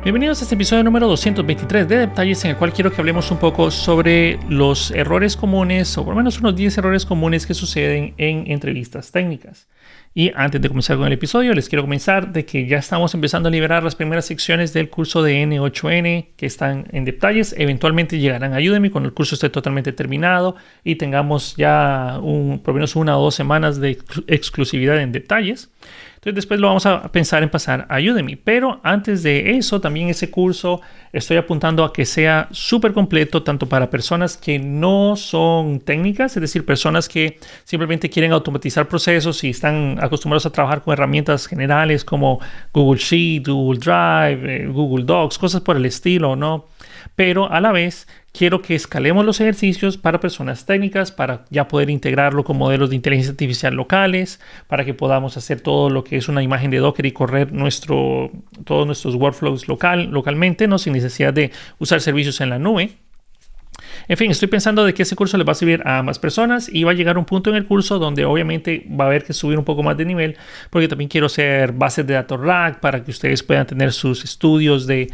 Bienvenidos a este episodio número 223 de Detalles, en el cual quiero que hablemos un poco sobre los errores comunes, o por lo menos unos 10 errores comunes que suceden en entrevistas técnicas. Y antes de comenzar con el episodio, les quiero comenzar de que ya estamos empezando a liberar las primeras secciones del curso de N8N que están en Detalles. Eventualmente llegarán a Udemy cuando el curso esté totalmente terminado y tengamos ya por lo menos 1 o 2 semanas de exclusividad en Detalles. Entonces después lo vamos a pensar en pasar a Udemy. Pero antes de eso, también ese curso estoy apuntando a que sea súper completo, tanto para personas que no son técnicas, es decir, personas que simplemente quieren automatizar procesos y están acostumbrados a trabajar con herramientas generales como Google Sheet, Google Drive, Google Docs, cosas por el estilo, ¿no? Pero a la vez quiero que escalemos los ejercicios para personas técnicas, para ya poder integrarlo con modelos de inteligencia artificial locales, para que podamos hacer todo lo que es una imagen de Docker y correr todos nuestros workflows localmente, ¿no? Sin necesidad de usar servicios en la nube. En fin, estoy pensando de que ese curso les va a servir a más personas y va a llegar un punto en el curso donde obviamente va a haber que subir un poco más de nivel, porque también quiero hacer bases de datos RAG para que ustedes puedan tener sus estudios de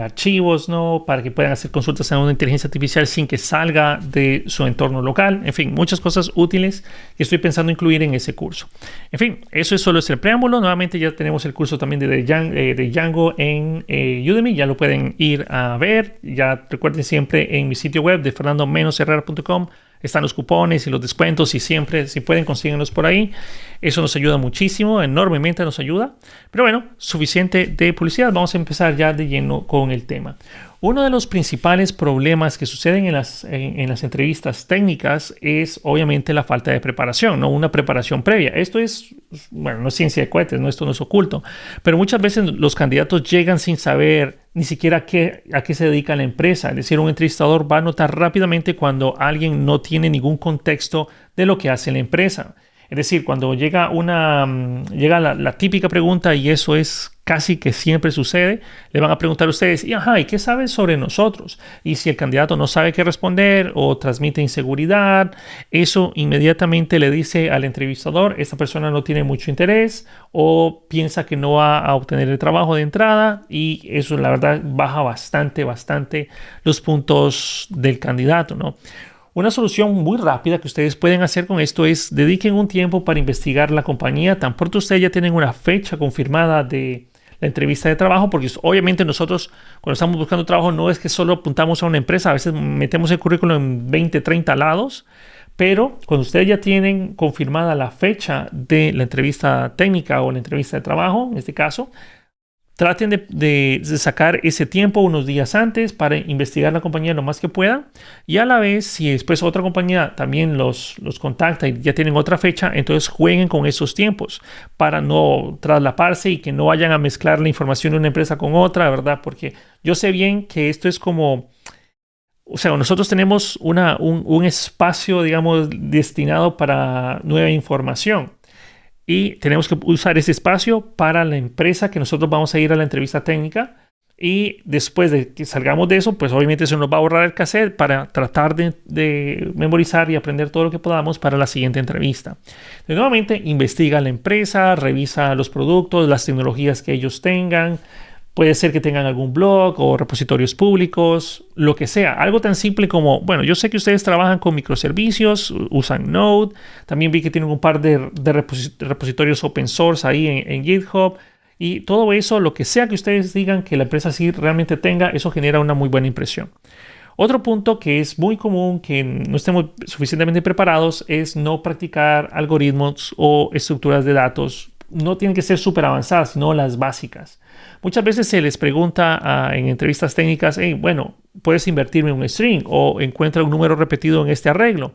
archivos, ¿no? Para que puedan hacer consultas a una inteligencia artificial sin que salga de su entorno local. En fin, muchas cosas útiles que estoy pensando incluir en ese curso. En fin, eso es solo el preámbulo. Nuevamente ya tenemos el curso también de Django en Udemy. Ya lo pueden ir a ver. Ya recuerden, siempre en mi sitio web de fernando-herrera.com están los cupones y los descuentos, y siempre, si pueden, consíguenlos por ahí. Eso nos ayuda muchísimo, enormemente nos ayuda. Pero bueno, suficiente de publicidad. Vamos a empezar ya de lleno con el tema. Uno de los principales problemas que suceden en las entrevistas técnicas es obviamente la falta de preparación, ¿no? Una preparación previa. Esto es, bueno, no es ciencia de cohetes, ¿no? Esto no es oculto. Pero muchas veces los candidatos llegan sin saber ni siquiera a qué se dedica la empresa. Es decir, un entrevistador va a notar rápidamente cuando alguien no tiene ningún contexto de lo que hace la empresa. Es decir, cuando llega la típica pregunta, y eso es casi que siempre sucede, le van a preguntar a ustedes, ¿y qué sabes sobre nosotros? Y si el candidato no sabe qué responder o transmite inseguridad, eso inmediatamente le dice al entrevistador, esta persona no tiene mucho interés o piensa que no va a obtener el trabajo de entrada, y eso la verdad baja bastante los puntos del candidato, ¿no? Una solución muy rápida que ustedes pueden hacer con esto es dediquen un tiempo para investigar la compañía. Tan pronto ustedes ya tienen una fecha confirmada de la entrevista de trabajo, porque obviamente nosotros cuando estamos buscando trabajo no es que solo apuntamos a una empresa, a veces metemos el currículum en 20, 30 lados, pero cuando ustedes ya tienen confirmada la fecha de la entrevista técnica o la entrevista de trabajo, en este caso, traten de sacar ese tiempo unos días antes para investigar la compañía lo más que puedan, y a la vez, si después otra compañía también los contacta y ya tienen otra fecha, entonces jueguen con esos tiempos para no traslaparse y que no vayan a mezclar la información de una empresa con otra, ¿verdad? Porque yo sé bien que esto es como... O sea, nosotros tenemos un espacio, digamos, destinado para nueva información. Y tenemos que usar ese espacio para la empresa que nosotros vamos a ir a la entrevista técnica. Y después de que salgamos de eso, pues obviamente se nos va a borrar el cassette para tratar de memorizar y aprender todo lo que podamos para la siguiente entrevista. Entonces, nuevamente, investiga la empresa, revisa los productos, las tecnologías que ellos tengan. Puede ser que tengan algún blog o repositorios públicos, lo que sea. Algo tan simple como, bueno, yo sé que ustedes trabajan con microservicios, usan Node. También vi que tienen un par de repositorios open source ahí en GitHub. Y todo eso, lo que sea que ustedes digan que la empresa sí realmente tenga, eso genera una muy buena impresión. Otro punto que es muy común que no estemos suficientemente preparados es no practicar algoritmos o estructuras de datos. No tienen que ser súper avanzadas, sino las básicas. Muchas veces se les pregunta en entrevistas técnicas, bueno, ¿puedes invertirme un string? O encuentra un número repetido en este arreglo.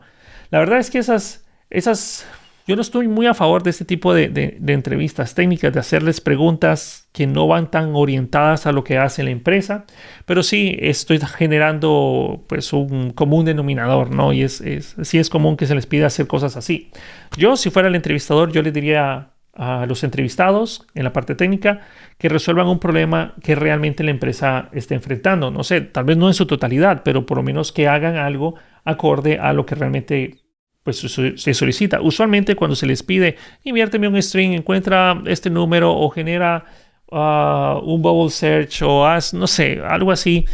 La verdad es que yo no estoy muy a favor de este tipo de entrevistas técnicas, de hacerles preguntas que no van tan orientadas a lo que hace la empresa, pero sí estoy generando pues un común denominador, ¿no? Y sí es común que se les pida hacer cosas así. Yo, si fuera el entrevistador, yo le diría a los entrevistados en la parte técnica que resuelvan un problema que realmente la empresa esté enfrentando. No sé, tal vez no en su totalidad, pero por lo menos que hagan algo acorde a lo que realmente pues, se solicita. Usualmente cuando se les pide inviérteme un string, encuentra este número o genera un bubble search o haz, no sé, algo así.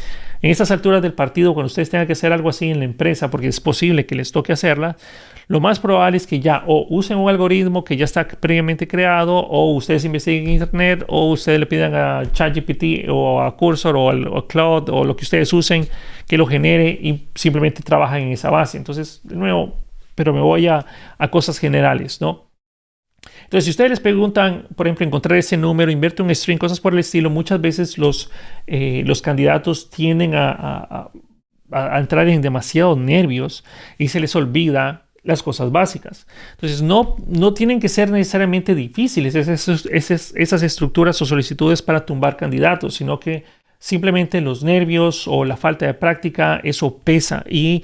En estas alturas del partido, cuando ustedes tengan que hacer algo así en la empresa, porque es posible que les toque hacerla, lo más probable es que ya o usen un algoritmo que ya está previamente creado, o ustedes investiguen en internet, o ustedes le pidan a ChatGPT o a Cursor o a Claude o lo que ustedes usen que lo genere y simplemente trabajan en esa base. Entonces, de nuevo, pero me voy a cosas generales, ¿no? Entonces, si ustedes les preguntan, por ejemplo, encontrar ese número, inverte un string, cosas por el estilo, muchas veces los candidatos tienden a entrar en demasiados nervios y se les olvida las cosas básicas. Entonces, no tienen que ser necesariamente difíciles esas estructuras o solicitudes para tumbar candidatos, sino que simplemente los nervios o la falta de práctica, eso pesa. Y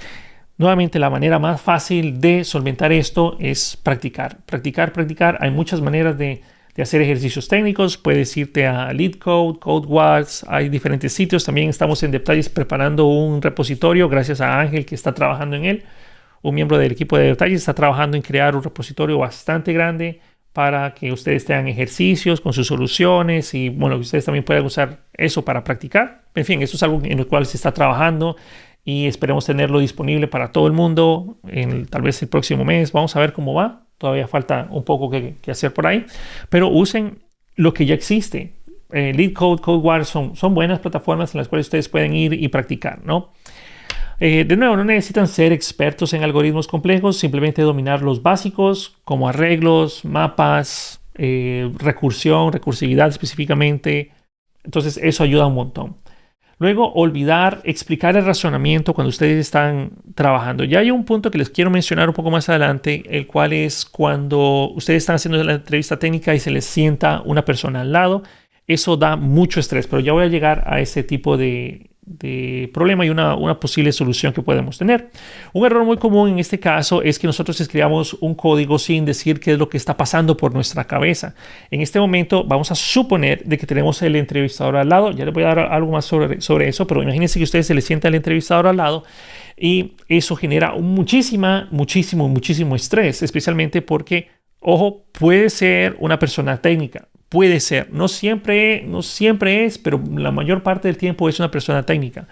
nuevamente, la manera más fácil de solventar esto es practicar. Practicar, practicar. Hay muchas maneras de hacer ejercicios técnicos. Puedes irte a LeetCode, CodeWars. Hay diferentes sitios. También estamos en Detalles preparando un repositorio gracias a Ángel que está trabajando en él. Un miembro del equipo de Detalles está trabajando en crear un repositorio bastante grande para que ustedes tengan ejercicios con sus soluciones y bueno, que ustedes también puedan usar eso para practicar. En fin, eso es algo en lo cual se está trabajando y esperemos tenerlo disponible para todo el mundo tal vez el próximo mes. Vamos a ver cómo va. Todavía falta un poco que hacer por ahí, pero usen lo que ya existe. LeetCode, CodeWars son buenas plataformas en las cuales ustedes pueden ir y practicar, ¿no? De nuevo, no necesitan ser expertos en algoritmos complejos, simplemente dominar los básicos como arreglos, mapas, recursividad específicamente. Entonces eso ayuda un montón. Luego, olvidar explicar el razonamiento cuando ustedes están trabajando. Ya hay un punto que les quiero mencionar un poco más adelante, el cual es cuando ustedes están haciendo la entrevista técnica y se les sienta una persona al lado. Eso da mucho estrés, pero ya voy a llegar a ese tipo de problema y una posible solución que podemos tener. Un error muy común en este caso es que nosotros escribamos un código sin decir qué es lo que está pasando por nuestra cabeza. En este momento vamos a suponer de que tenemos el entrevistador al lado. Ya les voy a dar algo más sobre eso, pero imagínense que ustedes se les sienta el entrevistador al lado y eso genera muchísimo estrés, especialmente porque, ojo, puede ser una persona técnica. Puede ser, no siempre es, pero la mayor parte del tiempo es una persona técnica.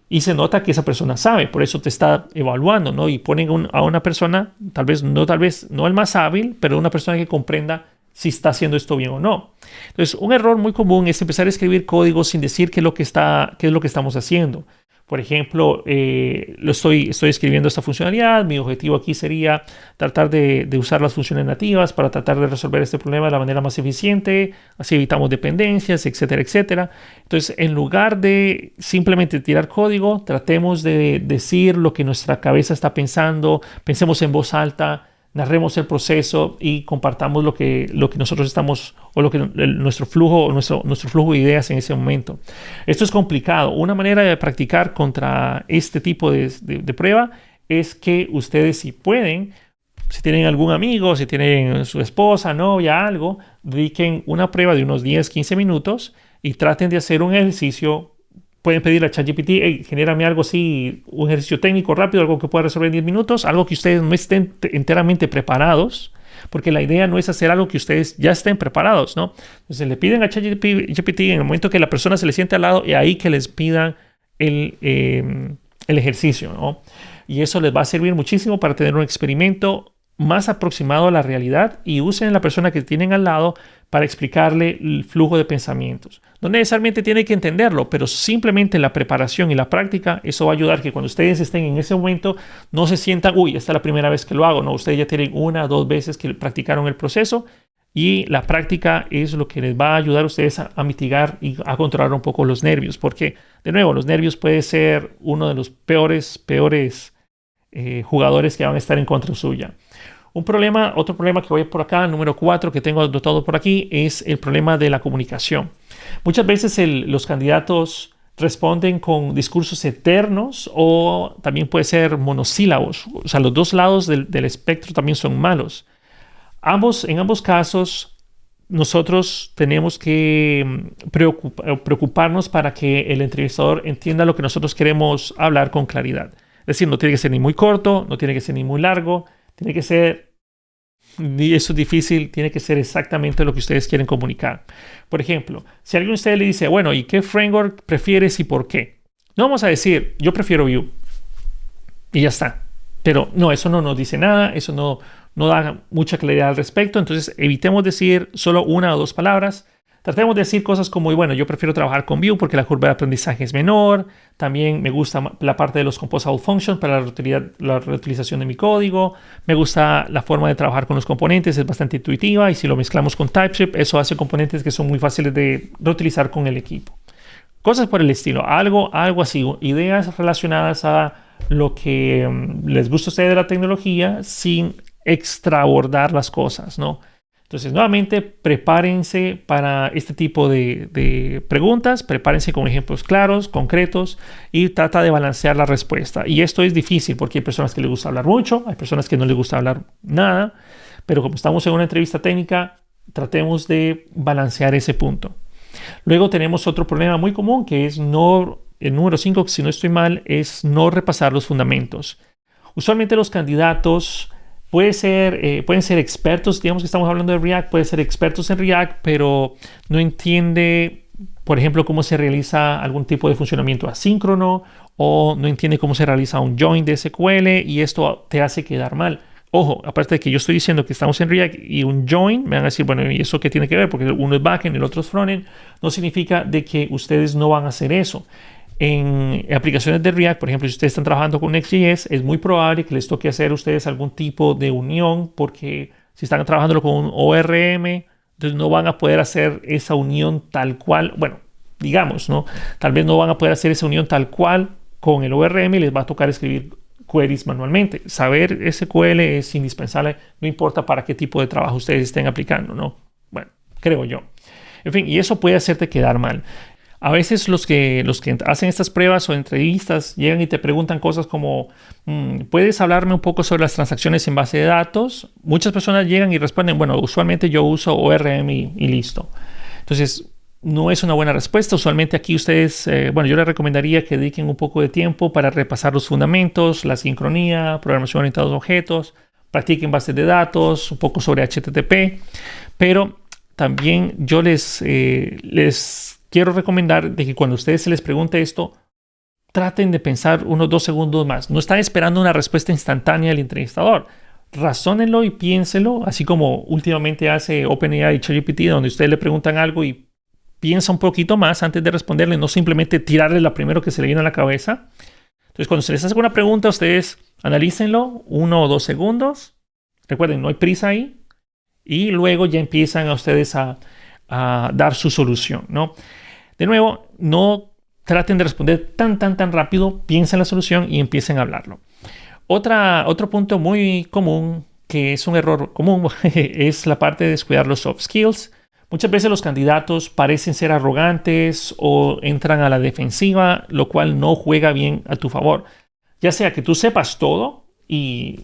Y se nota que esa persona sabe, por eso te está evaluando, ¿no? Y ponen a una persona, tal vez no el más hábil, pero una persona que comprenda si está haciendo esto bien o no. Entonces, un error muy común es empezar a escribir código sin decir qué es lo que estamos haciendo. Por ejemplo, estoy escribiendo esta funcionalidad. Mi objetivo aquí sería tratar de usar las funciones nativas para tratar de resolver este problema de la manera más eficiente. Así evitamos dependencias, etcétera, etcétera. Entonces, en lugar de simplemente tirar código, tratemos de decir lo que nuestra cabeza está pensando. Pensemos en voz alta. Narremos el proceso y compartamos lo que nosotros estamos o nuestro flujo de ideas en ese momento. Esto es complicado. Una manera de practicar contra este tipo de prueba es que ustedes, si pueden, si tienen algún amigo, si tienen su esposa, novia, algo, dediquen una prueba de unos 10, 15 minutos y traten de hacer un ejercicio. Pueden pedirle a ChatGPT, hey, genérame algo así, un ejercicio técnico rápido, algo que pueda resolver en 10 minutos, algo que ustedes no estén enteramente preparados, porque la idea no es hacer algo que ustedes ya estén preparados, ¿no? Entonces le piden a ChatGPT en el momento que la persona se le siente al lado y ahí que les pidan el ejercicio, ¿no? Y eso les va a servir muchísimo para tener un experimento más aproximado a la realidad y usen a la persona que tienen al lado para explicarle el flujo de pensamientos. No necesariamente tiene que entenderlo, pero simplemente la preparación y la práctica, eso va a ayudar que cuando ustedes estén en ese momento no se sientan, uy, esta es la primera vez que lo hago. No, ustedes ya tienen 1 o 2 veces que practicaron el proceso y la práctica es lo que les va a ayudar a ustedes a mitigar y a controlar un poco los nervios, porque de nuevo, los nervios puede ser uno de los peores jugadores que van a estar en contra suya. Otro problema que voy por acá, número 4 que tengo anotado por aquí, es el problema de la comunicación. Muchas veces los candidatos responden con discursos eternos o también puede ser monosílabos. O sea, los dos lados del espectro también son malos. En ambos casos, nosotros tenemos que preocuparnos para que el entrevistador entienda lo que nosotros queremos hablar con claridad. Es decir, no tiene que ser ni muy corto, no tiene que ser ni muy largo. Tiene que ser y eso es difícil, tiene que ser exactamente lo que ustedes quieren comunicar. Por ejemplo, si alguien de ustedes le dice, bueno, ¿y qué framework prefieres y por qué? No vamos a decir, yo prefiero Vue y ya está. Pero no, eso no nos dice nada, eso no da mucha claridad al respecto. Entonces evitemos decir solo una o dos palabras. Tratemos de decir cosas como, bueno, yo prefiero trabajar con Vue porque la curva de aprendizaje es menor. También me gusta la parte de los composable functions para la reutilización de mi código. Me gusta la forma de trabajar con los componentes, es bastante intuitiva. Y si lo mezclamos con TypeScript, eso hace componentes que son muy fáciles de reutilizar con el equipo. Cosas por el estilo, algo así, ideas relacionadas a lo que les gusta a ustedes de la tecnología sin extrabordar las cosas, ¿no? Entonces, nuevamente, prepárense para este tipo de preguntas, prepárense con ejemplos claros, concretos y trata de balancear la respuesta. Y esto es difícil porque hay personas que les gusta hablar mucho, hay personas que no les gusta hablar nada, pero como estamos en una entrevista técnica, tratemos de balancear ese punto. Luego tenemos otro problema muy común que es el número 5, si no estoy mal, es no repasar los fundamentos. Usualmente los candidatos pueden ser expertos, digamos que estamos hablando de React, pueden ser expertos en React, pero no entiende, por ejemplo, cómo se realiza algún tipo de funcionamiento asíncrono o no entiende cómo se realiza un join de SQL y esto te hace quedar mal. Ojo, aparte de que yo estoy diciendo que estamos en React y un join, me van a decir, bueno, ¿y eso qué tiene que ver? Porque uno es backend, el otro es frontend. No significa de que ustedes no van a hacer eso. En aplicaciones de React, por ejemplo, si ustedes están trabajando con Next.js, es muy probable que les toque hacer a ustedes algún tipo de unión, porque si están trabajando con un ORM, entonces no van a poder hacer esa unión tal cual. Bueno, digamos, ¿no? Tal vez no van a poder hacer esa unión tal cual con el ORM y les va a tocar escribir queries manualmente. Saber SQL es indispensable, no importa para qué tipo de trabajo ustedes estén aplicando, ¿no? Bueno, creo yo. En fin, y eso puede hacerte quedar mal. A veces los que hacen estas pruebas o entrevistas llegan y te preguntan cosas como, ¿puedes hablarme un poco sobre las transacciones en base de datos? Muchas personas llegan y responden, bueno, usualmente yo uso ORM y listo. Entonces, no es una buena respuesta. Usualmente aquí ustedes, yo les recomendaría que dediquen un poco de tiempo para repasar los fundamentos, la sincronía, programación orientada a objetos, practiquen bases de datos, un poco sobre HTTP, pero también yo les quiero recomendar de que cuando a ustedes se les pregunte esto, traten de pensar unos 2 segundos más. No están esperando una respuesta instantánea del entrevistador. Razónenlo y piénselo, así como últimamente hace OpenAI y ChatGPT, donde ustedes le preguntan algo y piensa un poquito más antes de responderle, no simplemente tirarle lo primero que se le viene a la cabeza. Entonces, cuando se les hace una pregunta, ustedes analícenlo 1 o 2 segundos. Recuerden, no hay prisa ahí. Y luego ya empiezan a ustedes a dar su solución, ¿no? De nuevo, no traten de responder tan rápido. Piensen la solución y empiecen a hablarlo. Otro punto muy común, que es un error común, es la parte de descuidar los soft skills. Muchas veces los candidatos parecen ser arrogantes o entran a la defensiva, lo cual no juega bien a tu favor. Ya sea que tú sepas todo y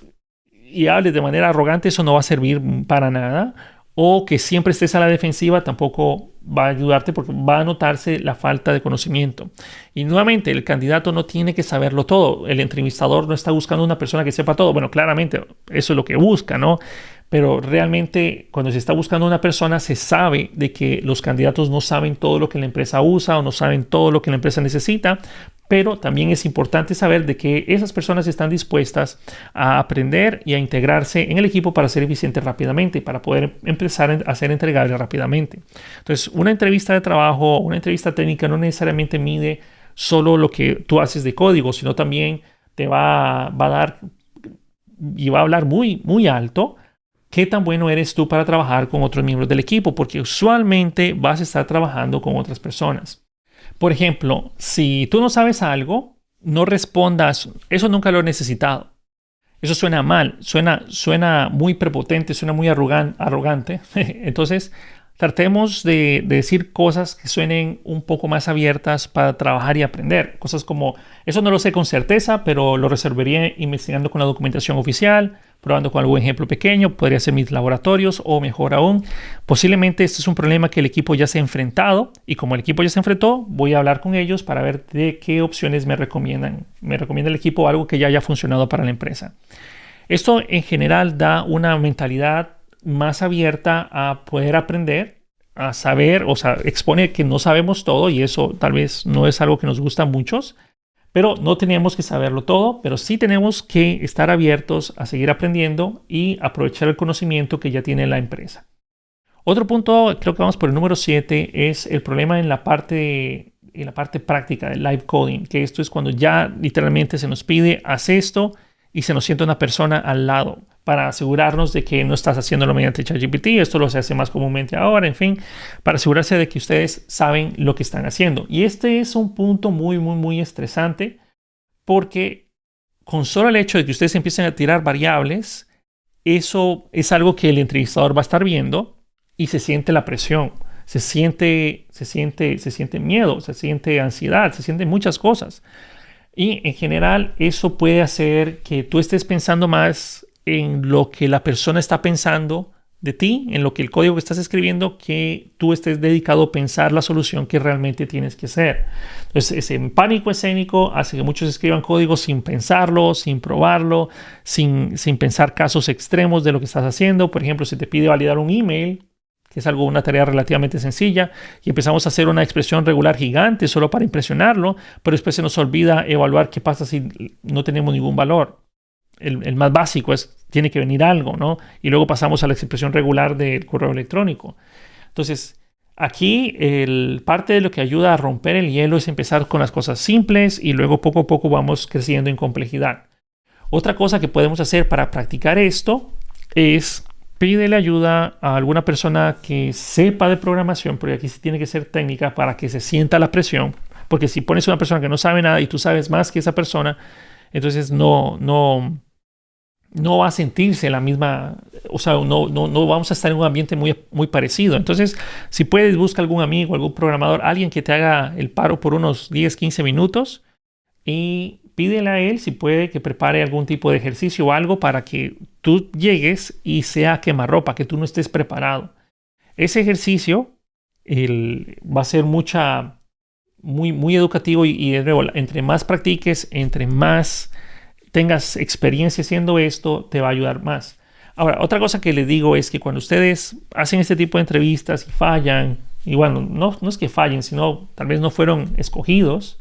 hables de manera arrogante, eso no va a servir para nada. O que siempre estés a la defensiva tampoco va a ayudarte porque va a notarse la falta de conocimiento. Y nuevamente, el candidato no tiene que saberlo todo. El entrevistador no está buscando una persona que sepa todo. Bueno, claramente eso es lo que busca, ¿no? Pero realmente cuando se está buscando una persona se sabe de que los candidatos no saben todo lo que la empresa usa o no saben todo lo que la empresa necesita, pero también es importante saber de que esas personas están dispuestas a aprender y a integrarse en el equipo para ser eficientes rápidamente y para poder empezar a ser entregables rápidamente. Entonces, una entrevista de trabajo, una entrevista técnica no necesariamente mide solo lo que tú haces de código, sino también te va a dar y va a hablar muy alto qué tan bueno eres tú para trabajar con otros miembros del equipo, porque usualmente vas a estar trabajando con otras personas. Por ejemplo, si tú no sabes algo, no respondas, eso nunca lo he necesitado. Eso suena mal, suena muy prepotente, suena muy arrogante. Entonces, tratemos de decir cosas que suenen un poco más abiertas para trabajar y aprender. Cosas como, eso no lo sé con certeza, pero lo resolvería investigando con la documentación oficial, probando con algún ejemplo pequeño, podría ser mis laboratorios o mejor aún, posiblemente este es un problema que el equipo ya se ha enfrentado y como el equipo ya se enfrentó, voy a hablar con ellos para ver de qué opciones me recomiendan. Me recomienda el equipo algo que ya haya funcionado para la empresa. Esto en general da una mentalidad más abierta a poder aprender, a saber, o sea, expone que no sabemos todo y eso tal vez no es algo que nos gusta a muchos, pero no tenemos que saberlo todo, pero sí tenemos que estar abiertos a seguir aprendiendo y aprovechar el conocimiento que ya tiene la empresa. Otro punto, creo que vamos por el número 7, es el problema en la parte práctica del live coding, que esto es cuando ya literalmente se nos pide, haz esto, y se nos sienta una persona al lado para asegurarnos de que no estás haciéndolo mediante ChatGPT. Esto lo se hace más comúnmente ahora, en fin, para asegurarse de que ustedes saben lo que están haciendo. Y este es un punto muy estresante, porque con solo el hecho de que ustedes empiecen a tirar variables, eso es algo que el entrevistador va a estar viendo y se siente la presión, se siente miedo, se siente ansiedad, se sienten muchas cosas. Y en general eso puede hacer que tú estés pensando más en lo que la persona está pensando de ti, en lo que el código que estás escribiendo, que tú estés dedicado a pensar la solución que realmente tienes que hacer. Entonces ese pánico escénico hace que muchos escriban código sin pensarlo, sin probarlo, sin pensar casos extremos de lo que estás haciendo. Por ejemplo, si te pide validar un email, que es una tarea relativamente sencilla, y empezamos a hacer una expresión regular gigante solo para impresionarlo, pero después se nos olvida evaluar qué pasa si no tenemos ningún valor. El más básico tiene que venir algo, ¿no? Y luego pasamos a la expresión regular del correo electrónico. Entonces, aquí parte de lo que ayuda a romper el hielo es empezar con las cosas simples y luego poco a poco vamos creciendo en complejidad. Otra cosa que podemos hacer para practicar esto es pídele ayuda a alguna persona que sepa de programación, porque aquí sí tiene que ser técnica para que se sienta la presión, porque si pones a una persona que no sabe nada y tú sabes más que esa persona, entonces no va a sentirse la misma, o sea, no vamos a estar en un ambiente muy parecido. Entonces, si puedes, busca algún amigo, algún programador, alguien que te haga el paro por unos 10, 15 minutos y pídele a él si puede que prepare algún tipo de ejercicio o algo para que tú llegues y sea quemarropa, que tú no estés preparado. Ese ejercicio va a ser muy educativo y de nuevo, entre más practiques, entre más tengas experiencia haciendo esto, te va a ayudar más. Ahora, otra cosa que les digo es que cuando ustedes hacen este tipo de entrevistas y fallan, y bueno, no es que fallen, sino tal vez no fueron escogidos,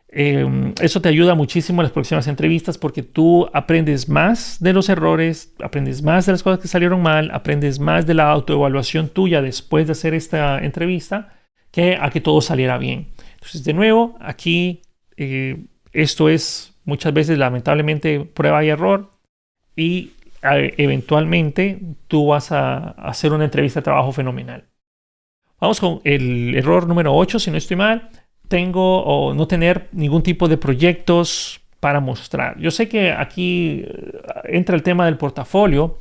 eso te ayuda muchísimo en las próximas entrevistas porque tú aprendes más de los errores, aprendes más de las cosas que salieron mal, aprendes más de la autoevaluación tuya después de hacer esta entrevista que a que todo saliera bien. Entonces, de nuevo, aquí esto es muchas veces lamentablemente prueba y error y eventualmente tú vas a hacer una entrevista de trabajo fenomenal. Vamos con el error número 8, si no estoy mal. No tener ningún tipo de proyectos para mostrar. Yo sé que aquí entra el tema del portafolio,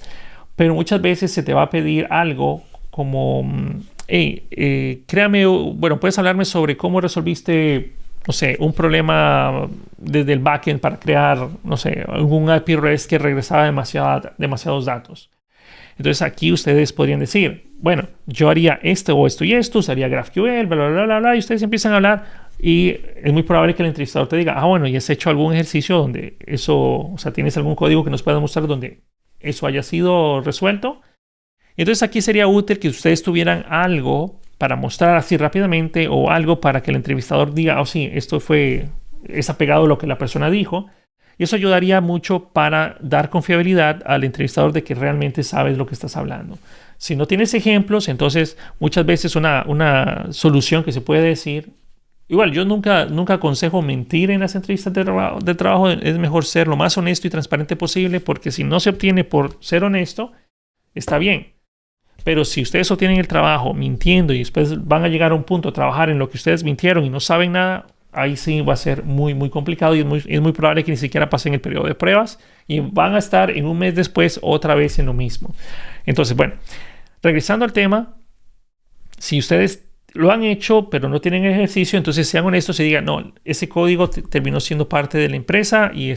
pero muchas veces se te va a pedir algo como, créame, bueno, puedes hablarme sobre cómo resolviste, no sé, un problema desde el backend para crear, no sé, algún API REST que regresaba demasiados datos. Entonces aquí ustedes podrían decir, bueno, yo haría esto o esto y esto, usaría GraphQL, y ustedes empiezan a hablar y es muy probable que el entrevistador te diga, bueno, y has hecho algún ejercicio donde eso, o sea, tienes algún código que nos pueda mostrar donde eso haya sido resuelto. Entonces aquí sería útil que ustedes tuvieran algo para mostrar así rápidamente o algo para que el entrevistador diga, sí, esto es apegado a lo que la persona dijo. Y eso ayudaría mucho para dar confiabilidad al entrevistador de que realmente sabes lo que estás hablando. Si no tienes ejemplos, entonces muchas veces una solución que se puede decir, igual yo nunca aconsejo mentir en las entrevistas de trabajo, es mejor ser lo más honesto y transparente posible, porque si no se obtiene por ser honesto, está bien. Pero si ustedes obtienen el trabajo mintiendo y después van a llegar a un punto a trabajar en lo que ustedes mintieron y no saben nada, ahí sí va a ser muy complicado y es muy probable que ni siquiera pasen el periodo de pruebas y van a estar en un mes después otra vez en lo mismo. Entonces, bueno, regresando al tema, si ustedes lo han hecho pero no tienen ejercicio, entonces sean honestos y digan, no, ese código terminó siendo parte de la empresa y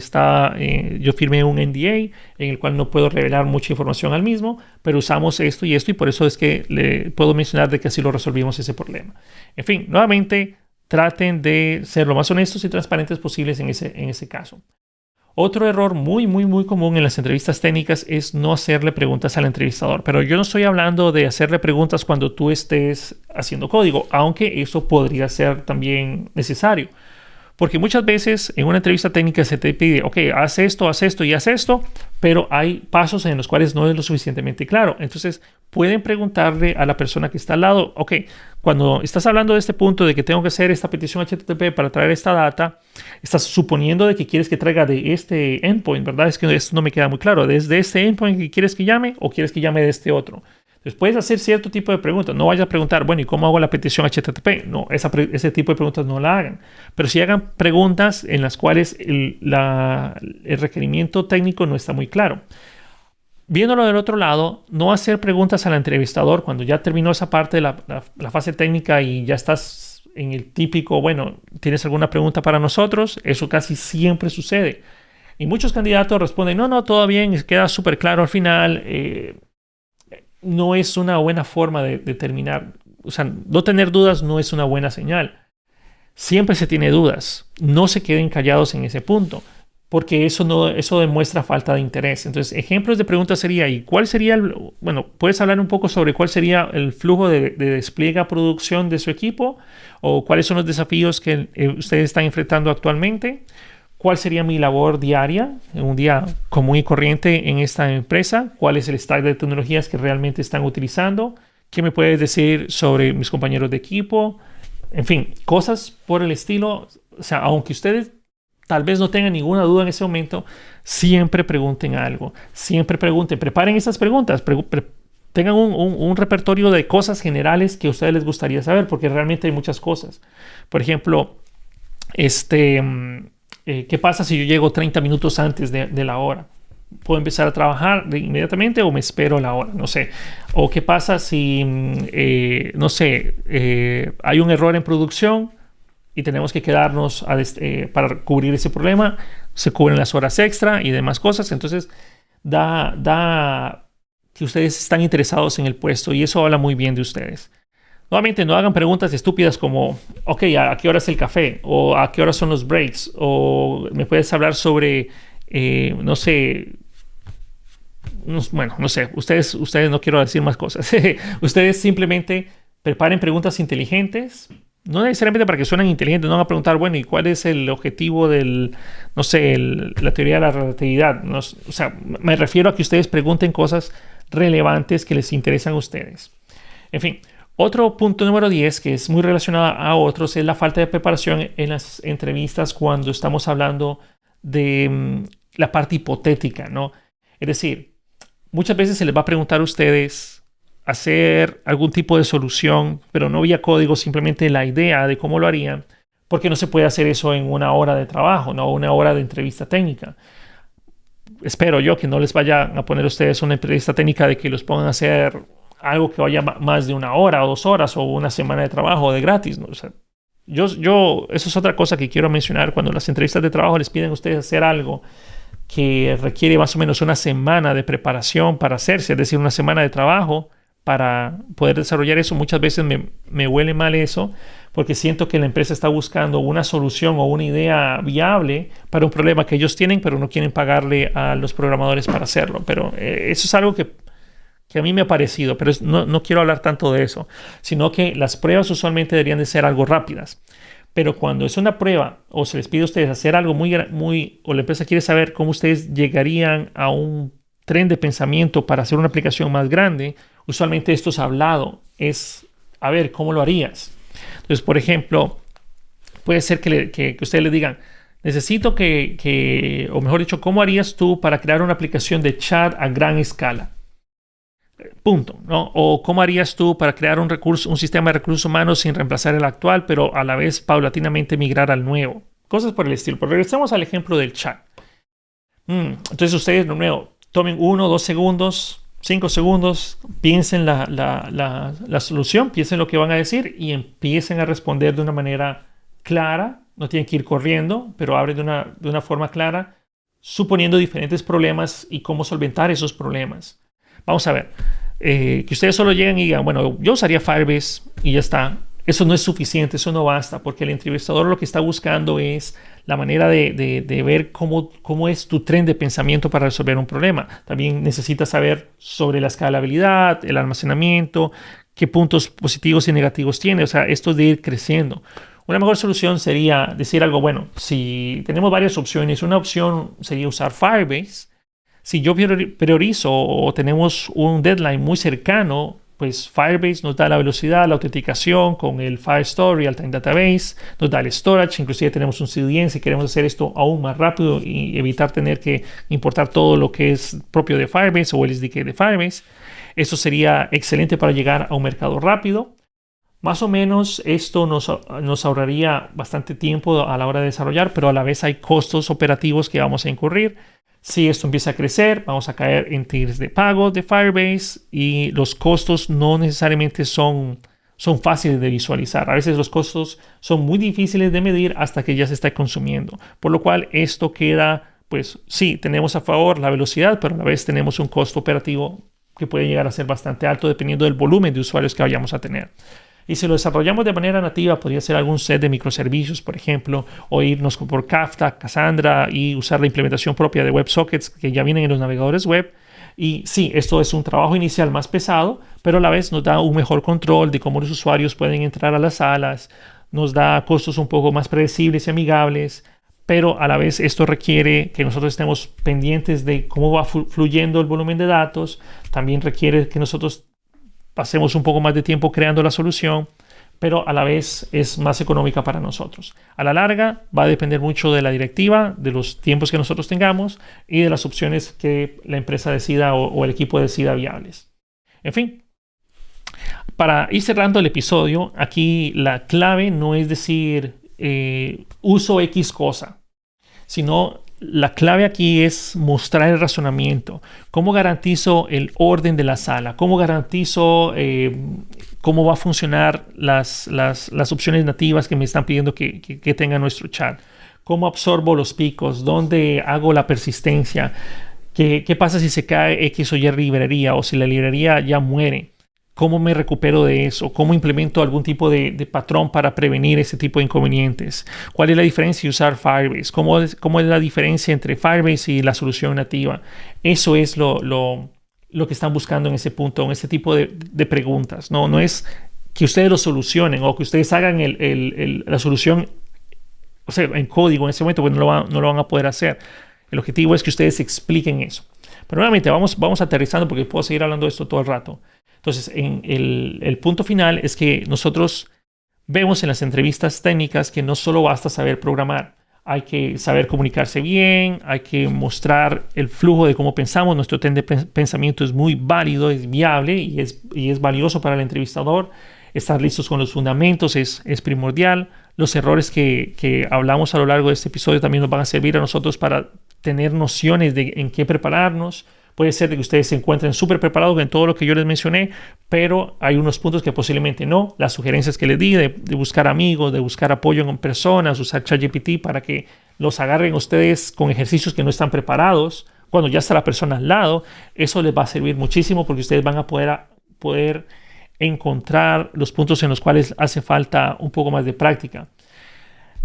yo firmé un NDA en el cual no puedo revelar mucha información al mismo, pero usamos esto y por eso es que le puedo mencionar de que así lo resolvimos ese problema. En fin, nuevamente, traten de ser lo más honestos y transparentes posibles en ese caso. Otro error muy común en las entrevistas técnicas es no hacerle preguntas al entrevistador. Pero yo no estoy hablando de hacerle preguntas cuando tú estés haciendo código, aunque eso podría ser también necesario. Porque muchas veces en una entrevista técnica se te pide, ok, haz esto y haz esto, pero hay pasos en los cuales no es lo suficientemente claro. Entonces pueden preguntarle a la persona que está al lado, ok, cuando estás hablando de este punto de que tengo que hacer esta petición HTTP para traer esta data, estás suponiendo de que quieres que traiga de este endpoint, ¿verdad? Es que esto no me queda muy claro. ¿Desde este endpoint que quieres que llame o quieres que llame de este otro? Entonces puedes hacer cierto tipo de preguntas. No vayas a preguntar, bueno, ¿y cómo hago la petición HTTP? No, ese tipo de preguntas no la hagan. Pero sí hagan preguntas en las cuales el requerimiento técnico no está muy claro. Viéndolo del otro lado, no hacer preguntas al entrevistador cuando ya terminó esa parte de la fase técnica y ya estás en el típico, bueno, ¿tienes alguna pregunta para nosotros? Eso casi siempre sucede. Y muchos candidatos responden, no, todo bien, queda súper claro al final. No es una buena forma de terminar. O sea, no tener dudas no es una buena señal. Siempre se tiene dudas. No se queden callados en ese punto, porque eso demuestra falta de interés. Entonces, ejemplos de preguntas sería, ¿y cuál sería bueno, puedes hablar un poco sobre cuál sería el flujo de despliegue a producción de su equipo? ¿O cuáles son los desafíos que ustedes están enfrentando actualmente? ¿Cuál sería mi labor diaria, en un día común y corriente en esta empresa? ¿Cuál es el stack de tecnologías que realmente están utilizando? ¿Qué me puedes decir sobre mis compañeros de equipo? En fin, cosas por el estilo. O sea, aunque ustedes tal vez no tengan ninguna duda en ese momento, siempre pregunten algo. Siempre pregunten. Preparen esas preguntas. Tengan un repertorio de cosas generales que a ustedes les gustaría saber, porque realmente hay muchas cosas. Por ejemplo, ¿qué pasa si yo llego 30 minutos antes de la hora? ¿Puedo empezar a trabajar inmediatamente o me espero la hora? No sé. ¿O qué pasa si, no sé, hay un error en producción y tenemos que quedarnos para cubrir ese problema? Se cubren las horas extra y demás cosas. Entonces, da que ustedes están interesados en el puesto y eso habla muy bien de ustedes. Nuevamente, no hagan preguntas estúpidas como, ok, ¿a qué hora es el café? ¿O a qué hora son los breaks? ¿O me puedes hablar sobre, no sé, bueno, no sé, ustedes no quiero decir más cosas. Ustedes simplemente preparen preguntas inteligentes, no necesariamente para que suenen inteligentes, no van a preguntar, bueno, ¿y cuál es el objetivo no sé, la teoría de la relatividad? O sea, me refiero a que ustedes pregunten cosas relevantes que les interesan a ustedes. En fin. Otro punto número 10, que es muy relacionado a otros, es la falta de preparación en las entrevistas cuando estamos hablando de la parte hipotética, ¿no? Es decir, muchas veces se les va a preguntar a ustedes hacer algún tipo de solución, pero no vía código, simplemente la idea de cómo lo harían, porque no se puede hacer eso en una hora de trabajo, no una hora de entrevista técnica. Espero yo que no les vaya a poner a ustedes una entrevista técnica de que los pongan a hacer algo que vaya más de 1 hora o 2 horas o una semana de trabajo de gratis, ¿no? O sea, eso es otra cosa que quiero mencionar. Cuando las entrevistas de trabajo les piden a ustedes hacer algo que requiere más o menos una semana de preparación para hacerse, es decir, una semana de trabajo para poder desarrollar eso, muchas veces me huele mal eso, porque siento que la empresa está buscando una solución o una idea viable para un problema que ellos tienen, pero no quieren pagarle a los programadores para hacerlo. Pero eso es algo que a mí me ha parecido, pero no quiero hablar tanto de eso, sino que las pruebas usualmente deberían de ser algo rápidas. Pero cuando es una prueba o se les pide a ustedes hacer algo o la empresa quiere saber cómo ustedes llegarían a un tren de pensamiento para hacer una aplicación más grande, usualmente esto es hablado, es, a ver, ¿cómo lo harías? Entonces, por ejemplo, puede ser que ustedes le digan, necesito o mejor dicho, ¿cómo harías tú para crear una aplicación de chat a gran escala? Punto, ¿no? O ¿cómo harías tú para crear un sistema de recursos humanos sin reemplazar el actual, pero a la vez paulatinamente migrar al nuevo? Cosas por el estilo. Pero regresemos al ejemplo del chat. Entonces ustedes, de nuevo, tomen 1, 2 segundos, 5 segundos, piensen la solución, piensen lo que van a decir y empiecen a responder de una manera clara. No tienen que ir corriendo, pero hablen de una forma clara, suponiendo diferentes problemas y cómo solventar esos problemas. Vamos a ver, que ustedes solo lleguen y digan, bueno, yo usaría Firebase y ya está. Eso no es suficiente, eso no basta, porque el entrevistador lo que está buscando es la manera de ver cómo es tu tren de pensamiento para resolver un problema. También necesitas saber sobre la escalabilidad, el almacenamiento, qué puntos positivos y negativos tiene. O sea, esto de ir creciendo. Una mejor solución sería decir algo, bueno, si tenemos varias opciones, una opción sería usar Firebase. Si yo priorizo o tenemos un deadline muy cercano, pues Firebase nos da la velocidad, la autenticación con el Firestore Real-Time Database, nos da el storage, inclusive tenemos un CDN si queremos hacer esto aún más rápido y evitar tener que importar todo lo que es propio de Firebase o el SDK de Firebase. Esto sería excelente para llegar a un mercado rápido. Más o menos esto nos ahorraría bastante tiempo a la hora de desarrollar, pero a la vez hay costos operativos que vamos a incurrir. Si esto empieza a crecer, vamos a caer en tiers de pago de Firebase y los costos no necesariamente son fáciles de visualizar. A veces los costos son muy difíciles de medir hasta que ya se está consumiendo. Por lo cual esto queda, pues sí, tenemos a favor la velocidad, pero a la vez tenemos un costo operativo que puede llegar a ser bastante alto dependiendo del volumen de usuarios que vayamos a tener. Y si lo desarrollamos de manera nativa, podría ser algún set de microservicios, por ejemplo, o irnos por Kafka, Cassandra y usar la implementación propia de WebSockets que ya vienen en los navegadores web. Y sí, esto es un trabajo inicial más pesado, pero a la vez nos da un mejor control de cómo los usuarios pueden entrar a las salas, nos da costos un poco más predecibles y amigables, pero a la vez esto requiere que nosotros estemos pendientes de cómo va fluyendo el volumen de datos, también requiere que nosotros pasemos un poco más de tiempo creando la solución, pero a la vez es más económica para nosotros. A la larga va a depender mucho de la directiva, de los tiempos que nosotros tengamos y de las opciones que la empresa decida o el equipo decida viables. En fin, para ir cerrando el episodio, aquí la clave no es decir uso X cosa, sino la clave aquí es mostrar el razonamiento. ¿Cómo garantizo el orden de la sala? ¿Cómo garantizo cómo va a funcionar las opciones nativas que me están pidiendo que tenga nuestro chat? ¿Cómo absorbo los picos? ¿Dónde hago la persistencia? ¿Qué pasa si se cae X o Y librería o si la librería ya muere? ¿Cómo me recupero de eso? ¿Cómo implemento algún tipo de patrón para prevenir ese tipo de inconvenientes? ¿Cuál es la diferencia de usar Firebase? ¿Cómo es la diferencia entre Firebase y la solución nativa? Eso es lo que están buscando en ese punto, en ese tipo de preguntas. No es que ustedes lo solucionen o que ustedes hagan la solución, o sea, en código en ese momento, pues no lo van a poder hacer. El objetivo es que ustedes expliquen eso. Pero nuevamente vamos aterrizando porque puedo seguir hablando de esto todo el rato. Entonces, el punto final es que nosotros vemos en las entrevistas técnicas que no solo basta saber programar, hay que saber comunicarse bien, hay que mostrar el flujo de cómo pensamos, nuestro tren de pensamiento es muy válido, es viable y es valioso para el entrevistador. Estar listos con los fundamentos es primordial. Los errores que hablamos a lo largo de este episodio también nos van a servir a nosotros para tener nociones de en qué prepararnos. Puede ser que ustedes se encuentren súper preparados en todo lo que yo les mencioné, pero hay unos puntos que posiblemente no. Las sugerencias que les di de buscar amigos, de buscar apoyo en personas, usar ChatGPT para que los agarren ustedes con ejercicios que no están preparados, cuando ya está la persona al lado, eso les va a servir muchísimo porque ustedes van a poder encontrar los puntos en los cuales hace falta un poco más de práctica.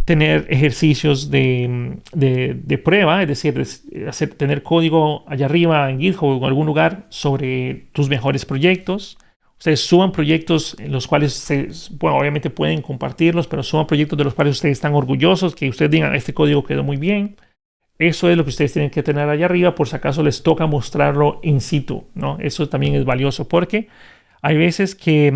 Tener ejercicios de prueba, es decir, tener código allá arriba en GitHub o en algún lugar sobre tus mejores proyectos. Ustedes suban proyectos en los cuales, obviamente pueden compartirlos, pero suban proyectos de los cuales ustedes están orgullosos, que ustedes digan, este código quedó muy bien. Eso es lo que ustedes tienen que tener allá arriba, por si acaso les toca mostrarlo in situ, ¿no? Eso también es valioso porque hay veces que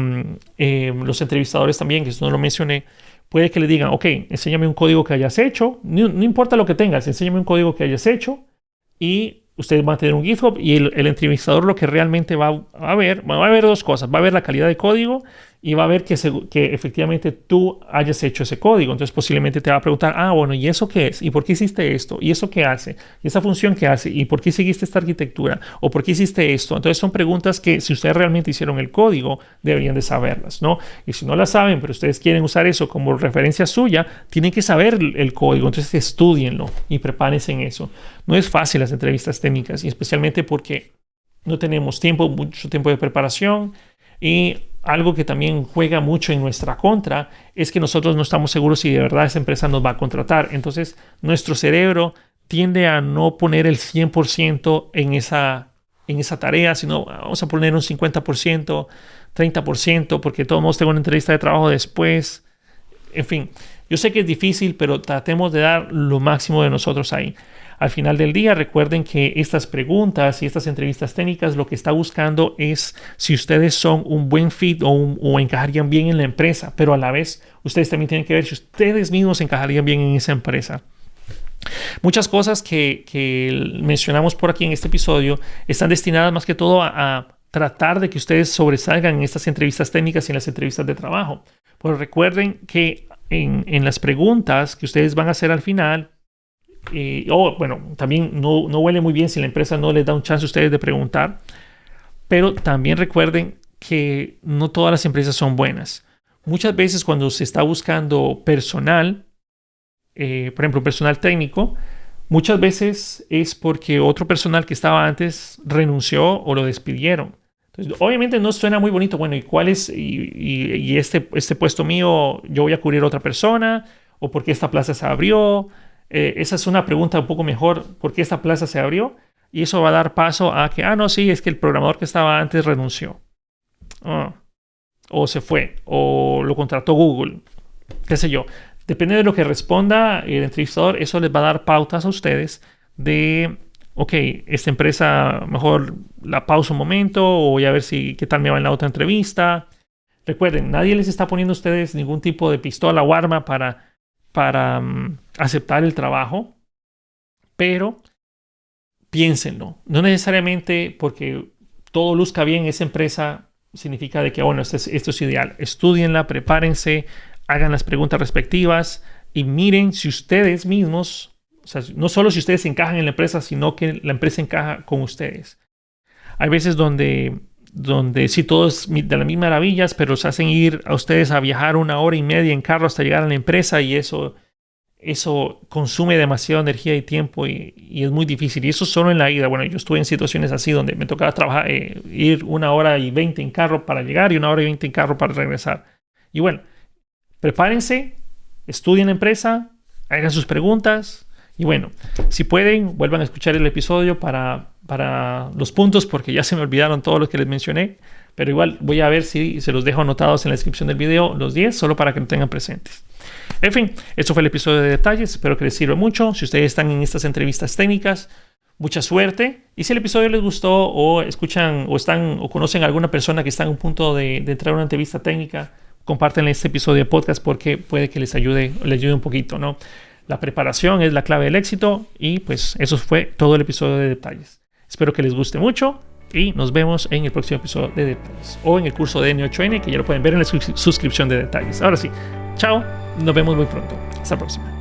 los entrevistadores también, que esto no lo mencioné, puede que le digan, ok, enséñame un código que hayas hecho, no importa lo que tengas, enséñame un código que hayas hecho y ustedes van a tener un GitHub y el entrevistador lo que realmente va a ver dos cosas, va a ver la calidad de código y va a ver que efectivamente tú hayas hecho ese código. Entonces posiblemente te va a preguntar, bueno, ¿y eso qué es? ¿Y por qué hiciste esto? ¿Y eso qué hace? ¿Y esa función qué hace? ¿Y por qué seguiste esta arquitectura? ¿O por qué hiciste esto? Entonces son preguntas que si ustedes realmente hicieron el código, deberían de saberlas, ¿no? Y si no las saben, pero ustedes quieren usar eso como referencia suya, tienen que saber el código. Entonces estúdienlo y prepárense en eso. No es fácil las entrevistas técnicas y especialmente porque no tenemos mucho tiempo de preparación y algo que también juega mucho en nuestra contra es que nosotros no estamos seguros si de verdad esa empresa nos va a contratar. Entonces, nuestro cerebro tiende a no poner el 100% en esa tarea, sino vamos a poner un 50%, 30%, porque de todos modos tengo una entrevista de trabajo después. En fin, yo sé que es difícil, pero tratemos de dar lo máximo de nosotros ahí. Al final del día, recuerden que estas preguntas y estas entrevistas técnicas lo que está buscando es si ustedes son un buen fit o encajarían bien en la empresa, pero a la vez ustedes también tienen que ver si ustedes mismos encajarían bien en esa empresa. Muchas cosas que mencionamos por aquí en este episodio están destinadas más que todo a tratar de que ustedes sobresalgan en estas entrevistas técnicas y en las entrevistas de trabajo. Pero recuerden que en las preguntas que ustedes van a hacer al final, también no huele muy bien si la empresa no les da un chance a ustedes de preguntar, pero también recuerden que no todas las empresas son buenas. Muchas veces cuando se está buscando personal, por ejemplo, personal técnico, muchas veces es porque otro personal que estaba antes renunció o lo despidieron. Entonces, obviamente no suena muy bonito. Bueno, ¿y cuál es? Y este puesto mío, ¿yo voy a cubrir a otra persona? ¿O por qué esta plaza se abrió? Esa es una pregunta un poco mejor. ¿Por qué esta plaza se abrió? Y eso va a dar paso a que, no, sí, es que el programador que estaba antes renunció. O se fue. O lo contrató Google. Qué sé yo. Depende de lo que responda el entrevistador, eso les va a dar pautas a ustedes de, ok, esta empresa mejor la pauso un momento o voy a ver qué tal me va en la otra entrevista. Recuerden, nadie les está poniendo a ustedes ningún tipo de pistola o arma para aceptar el trabajo, pero piénsenlo. No necesariamente porque todo luzca bien en esa empresa significa de que, bueno, esto es ideal. Estúdienla, prepárense, hagan las preguntas respectivas y miren si ustedes mismos, o sea, no solo si ustedes encajan en la empresa, sino que la empresa encaja con ustedes. Hay veces donde sí todo es de las mismas maravillas, pero los hacen ir a ustedes a viajar 1 hora y media en carro hasta llegar a la empresa y eso consume demasiada energía y tiempo y es muy difícil. Y eso solo en la ida. Bueno, yo estuve en situaciones así donde me tocaba trabajar, ir 1 hora y 20 en carro para llegar y 1 hora y 20 en carro para regresar. Y bueno, prepárense, estudien la empresa, hagan sus preguntas y bueno, si pueden, vuelvan a escuchar el episodio para los puntos porque ya se me olvidaron todos los que les mencioné, pero igual voy a ver si se los dejo anotados en la descripción del video los 10, solo para que lo tengan presentes. En fin, esto fue el episodio de detalles, espero que les sirva mucho. Si ustedes están en estas entrevistas técnicas, mucha suerte. Y si el episodio les gustó o escuchan o conocen a alguna persona que está en un punto de entrar a una entrevista técnica, compártanle este episodio de podcast porque puede que les ayude un poquito, ¿no? La preparación es la clave del éxito y pues eso fue todo el episodio de detalles. Espero que les guste mucho y nos vemos en el próximo episodio de detalles o en el curso de N8N que ya lo pueden ver en la suscripción de detalles. Ahora sí, chao, nos vemos muy pronto. Hasta la próxima.